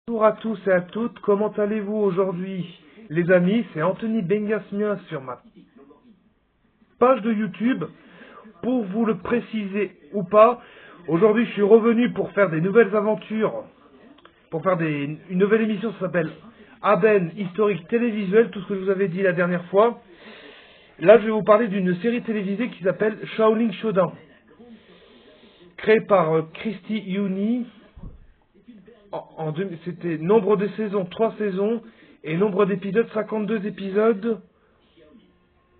Bonjour à tous et à toutes, comment allez-vous aujourd'hui? Les amis, c'est Anthony Bengasmien sur ma page de YouTube. Pour vous le préciser ou pas, aujourd'hui je suis revenu pour faire des nouvelles aventures, pour faire une nouvelle émission, ça s'appelle Aben Historique Télévisuel, tout ce que je vous avais dit la dernière fois. Là je vais vous parler d'une série télévisée qui s'appelle Shaolin Shodan, créée par Christy Youni. C'était nombre de saisons, 3 saisons, et nombre d'épisodes, 52 épisodes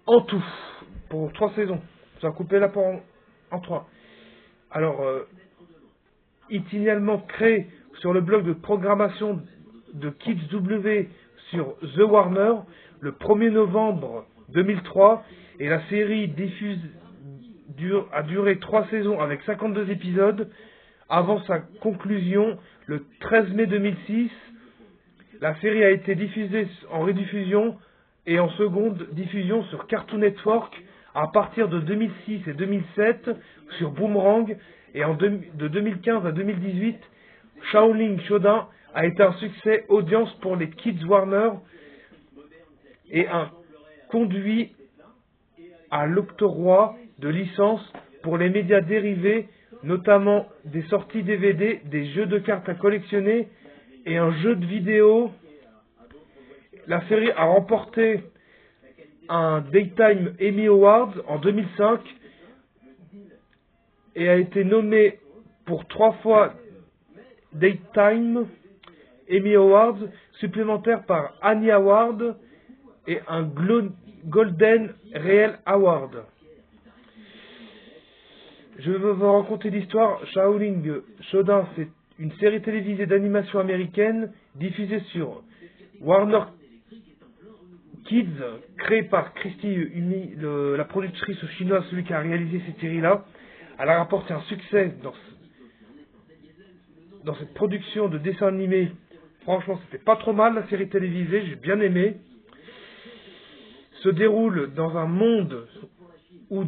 en tout, pour 3 saisons. Ça a coupé là en 3. Alors, initialement créé sur le blog de programmation de Kids W sur The Warner, le 1er novembre 2003, et la série a duré 3 saisons avec 52 épisodes, avant sa conclusion le 13 mai 2006. La série a été diffusée en rediffusion et en seconde diffusion sur Cartoon Network à partir de 2006 et 2007 sur Boomerang, et de 2015 à 2018, Shaolin Shodan a été un succès audience pour les Kids Warner et a conduit à l'octroi de licences pour les médias dérivés, notamment des sorties DVD, des jeux de cartes à collectionner et un jeu de vidéo. La série a remporté un Daytime Emmy Award en 2005 et a été nommée pour 3 fois Daytime Emmy Awards supplémentaires par Annie Award et un Golden Reel Award. Je vais vous raconter l'histoire. Shaolin Shodan, c'est une série télévisée d'animation américaine diffusée sur Warner Kids, créée par Christy Youni, la productrice chinoise, celui qui a réalisé cette série-là. Elle a rapporté un succès dans cette production de dessins animés. Franchement, c'était pas trop mal la série télévisée, j'ai bien aimé. Se déroule dans un monde où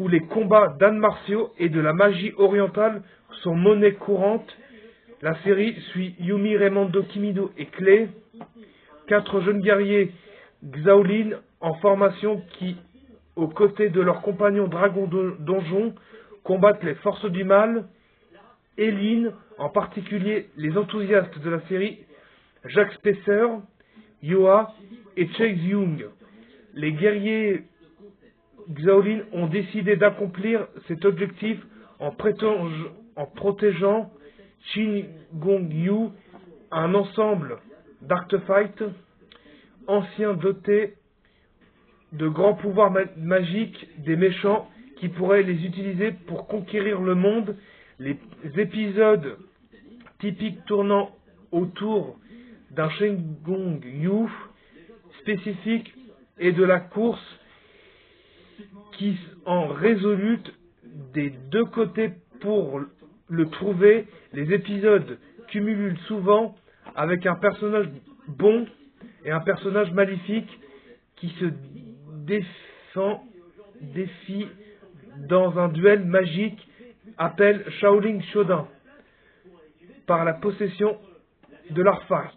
les combats d'arts martiaux et de la magie orientale sont monnaie courante. La série suit Yumi, Raimondo, Kimido et Clay, 4 jeunes guerriers Xiaolin en formation qui, aux côtés de leurs compagnons dragons donjon, combattent les forces du mal. Eileen, en particulier les enthousiastes de la série, Jack Spacer, Yoa et Chase Young. Les guerriers Xiaolin ont décidé d'accomplir cet objectif en protégeant Shin Gong Yu, un ensemble d'artefacts anciens dotés de grands pouvoirs magiques des méchants qui pourraient les utiliser pour conquérir le monde. Les épisodes typiques tournant autour d'un Shin Gong Yu spécifique et de la course qui en résolute des deux côtés pour le trouver. Les épisodes cumulent souvent avec un personnage bon et un personnage maléfique qui se défie dans un duel magique appelé Shaolin Shodan par la possession de l'artefact.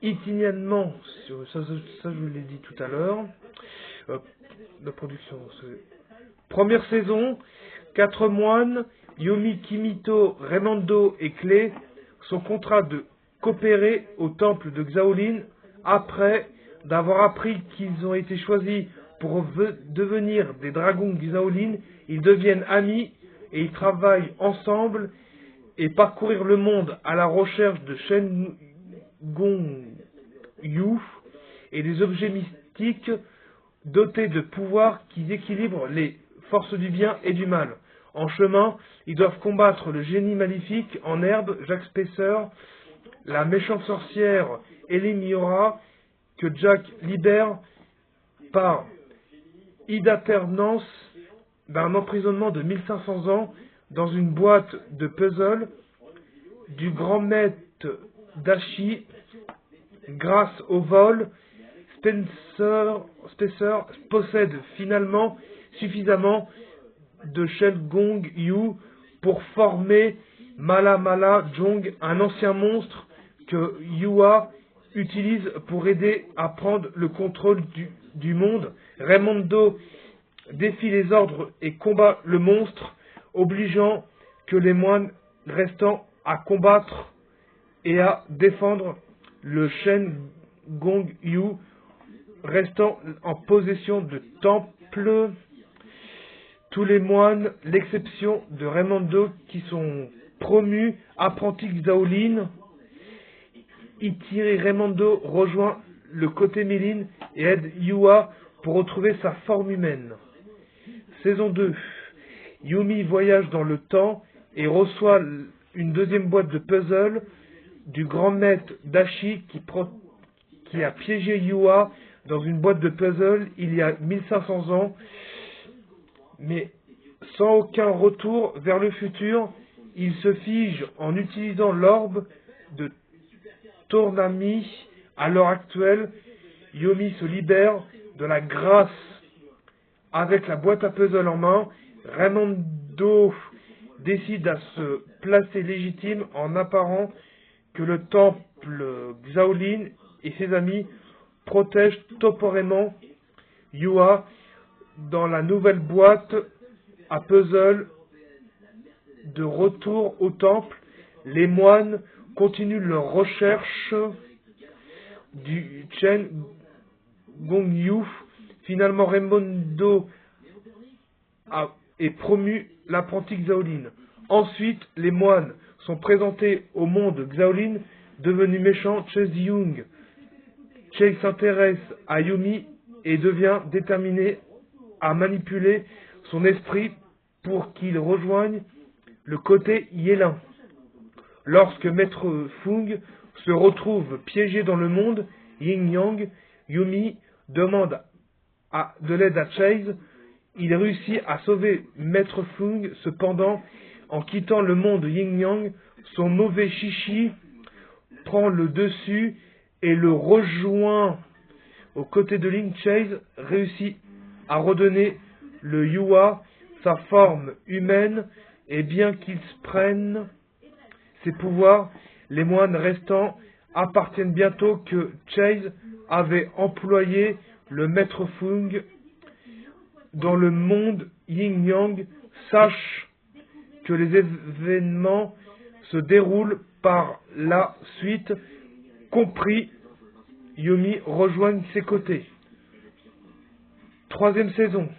Initialement, ça je vous l'ai dit tout à l'heure, la production. Première saison, 4 moines, Yumi, Kimito, Raimondo et Clay, sont contraints de coopérer au temple de Xiaolin. Après d'avoir appris qu'ils ont été choisis pour devenir des dragons Xiaolin, ils deviennent amis et ils travaillent ensemble et parcourir le monde à la recherche de Shen Gong Yu et des objets mystiques dotés de pouvoirs qui équilibrent les forces du bien et du mal. En chemin, ils doivent combattre le génie maléfique en herbe, Jack Spacer, la méchante sorcière Ellie Miura, que Jack libère par alternance d'un emprisonnement de 1500 ans dans une boîte de puzzle du grand maître Dashi. Grâce au vol, Spacer possède finalement suffisamment de Shen Gong Yu pour former Mala Mala Jong, un ancien monstre que Yua utilise pour aider à prendre le contrôle du monde. Raimondo défie les ordres et combat le monstre, obligeant que les moines restants à combattre et à défendre le Shen Gong Yu, restant en possession de temple. Tous les moines, l'exception de Raimondo, qui sont promus apprentis Xiaolin. Itiri Raimondo rejoint le côté Milin et aide Yua pour retrouver sa forme humaine. Saison 2. Yumi voyage dans le temps et reçoit une deuxième boîte de puzzle du grand maître Dashi qui a piégé Yua dans une boîte de puzzle il y a 1500 ans, mais sans aucun retour vers le futur. Il se fige en utilisant l'orbe de Tournami. À l'heure actuelle, Yumi se libère de la grâce avec la boîte à puzzle en main. Raimondo décide à se placer légitime en apparent que le temple Xiaolin et ses amis protègent temporairement Yua dans la nouvelle boîte à puzzle. De retour au temple, les moines continuent leur recherche du Shen Gong Yu. Finalement, Raimondo est promu l'apprenti Xiaolin. Ensuite, les moines sont présentés au monde Xiaolin, devenu méchant. Chase s'intéresse à Yumi et devient déterminé à manipuler son esprit pour qu'il rejoigne le côté Yelin. Lorsque Maître Fung se retrouve piégé dans le monde Yin-Yang, Yumi demande de l'aide à Chase. Il réussit à sauver Maître Fung. Cependant, en quittant le monde Yin-Yang, son mauvais chichi prend le dessus et le rejoint aux côtés de Lin. Chase réussit à redonner le Yua sa forme humaine, et bien qu'ils prennent ses pouvoirs, les moines restants appartiennent bientôt que Chase avait employé le Maître Fung dans le monde Yin-Yang. Sache que les événements se déroulent par la suite, compris Yumi rejoignent ses côtés. Troisième saison.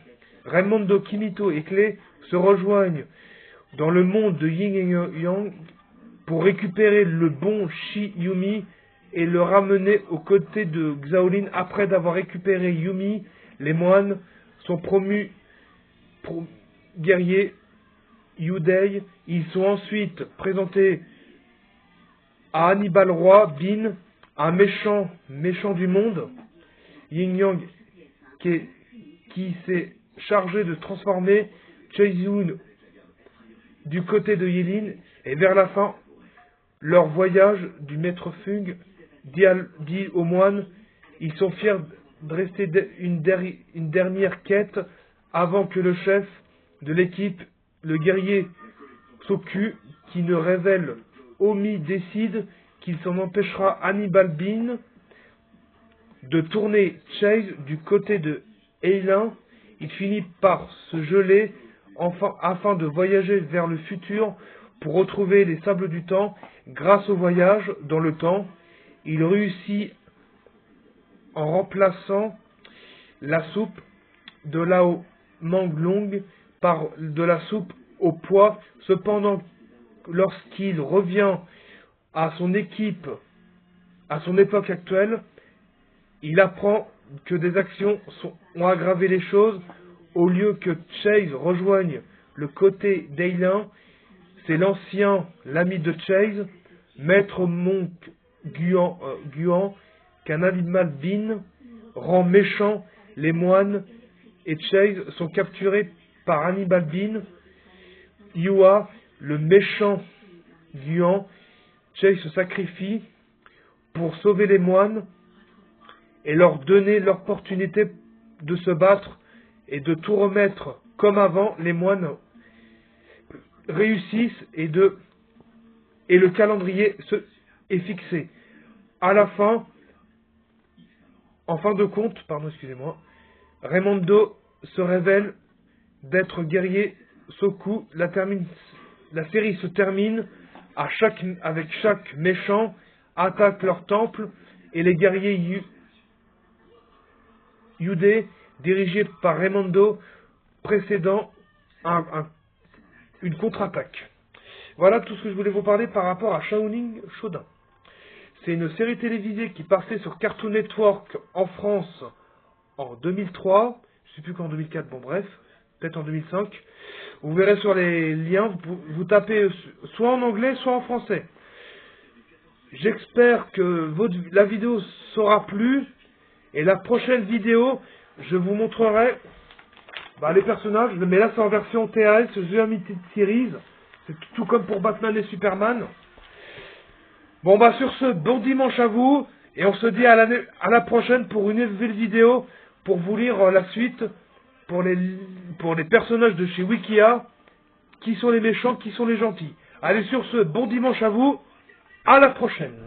Raimondo, Kimito et Clay se rejoignent dans le monde de Yin et Yang pour récupérer le bon Shi Yumi et le ramener aux côtés de Xiaolin. Après d'avoir récupéré Yumi, les moines sont promus guerriers Yudei. Ils sont ensuite présentés à Hannibal Roi Bin, un méchant du monde, Yin Yang, qui s'est chargé de transformer Chase-Yun du côté de Yelin. Et vers la fin, leur voyage du Maître Fung dit aux moines, ils sont fiers de rester une dernière quête avant que le chef de l'équipe, le guerrier Soku, qui ne révèle Omi, décide qu'il s'en empêchera Hannibal Bin de tourner Chase du côté de Eilin. Il finit par se geler afin de voyager vers le futur pour retrouver les sables du temps. Grâce au voyage dans le temps, il réussit en remplaçant la soupe de Lao Manglong par de la soupe au pois. Cependant, lorsqu'il revient à son équipe, à son époque actuelle, il apprend que des actions ont aggravé les choses. Au lieu que Chase rejoigne le côté d'Eilin, c'est l'ami de Chase, Maître Monk Guan, qu'un Hannibal Bin rend méchant. Les moines et Chase sont capturés par Hannibal Bin. Yua, le méchant Guan, Chase se sacrifie pour sauver les moines et leur donner l'opportunité de se battre et de tout remettre comme avant. Les moines réussissent et le calendrier est fixé. à la fin, en fin de compte, pardon, excusez-moi, Raimondo se révèle d'être guerrier Soku. La série se termine avec chaque méchant attaque leur temple et les guerriers Yudé, dirigés par Raimondo, précédant une contre-attaque. Voilà tout ce que je voulais vous parler par rapport à Shaolin Shodan. C'est une série télévisée qui passait sur Cartoon Network en France en 2003, je ne sais plus qu'en 2004, bon bref, peut-être en 2005. Vous verrez sur les liens, vous tapez soit en anglais, soit en français. J'espère que la vidéo sera plu, et la prochaine vidéo, je vous montrerai les personnages, mais là c'est en version TAS, The Unlimited Series, c'est tout comme pour Batman et Superman. Bon sur ce, bon dimanche à vous, et on se dit à la prochaine pour une nouvelle vidéo, pour vous lire la suite, pour les personnages de chez Wikia, qui sont les méchants, qui sont les gentils. Allez sur ce, bon dimanche à vous, à la prochaine.